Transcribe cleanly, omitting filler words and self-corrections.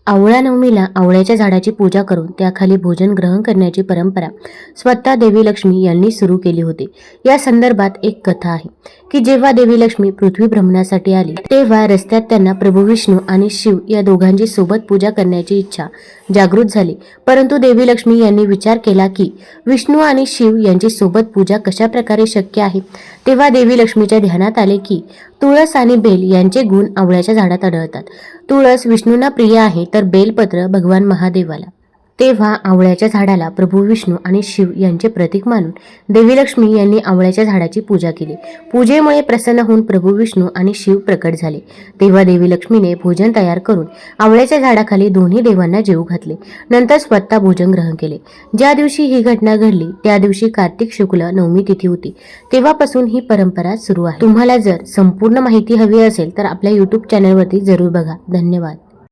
आवळा नवमीला आवळ्याच्या झाडाची पूजा करून त्याखाली भोजन ग्रहण करण्याची परंपरा स्वतः देवी लक्ष्मी यांनी सुरू केली होती। या संदर्भात एक कथा आहे की जेव्हा देवी लक्ष्मी पृथ्वी भ्रमणासाठी आली तेव्हा रस्त्यात त्यांना प्रभू विष्णू आणि शिव या दोघांची सोबत पूजा करण्याची इच्छा जागृत झाली। परंतु देवी लक्ष्मी यांनी विचार केला की विष्णू आणि शिव यांची सोबत पूजा कशा प्रकारे शक्य आहे। तेव्हा देवी लक्ष्मीच्या ध्यानात आले की तुळस आणि बेल यांचे गुण आवळ्याच्या झाडात आढळतात। तुळस विष्णूंना प्रिय आहे तर बेलपत्र भगवान महादेवाला। तेव्हा आवळ्याच्या झाडाला प्रभू विष्णू आणि शिव यांचे प्रतीक मानून देवी लक्ष्मी यांनी आवळ्याच्या झाडाची पूजा केली। पूजेमुळे प्रसन्न होऊन प्रभू विष्णू आणि शिव प्रकट झाले। तेव्हा देवी लक्ष्मीने भोजन तयार करून आवळ्याच्या झाडाखाली दोन्ही देवांना जेवू घातले। नंतर स्वतः भोजन ग्रहण केले। ज्या दिवशी ही घटना घडली त्या दिवशी कार्तिक शुक्ल नवमी तिथी होती। तेव्हापासून ही परंपरा सुरू आहे। तुम्हाला जर संपूर्ण माहिती हवी असेल तर आपल्या YouTube चॅनलवरती जरूर बघा। धन्यवाद।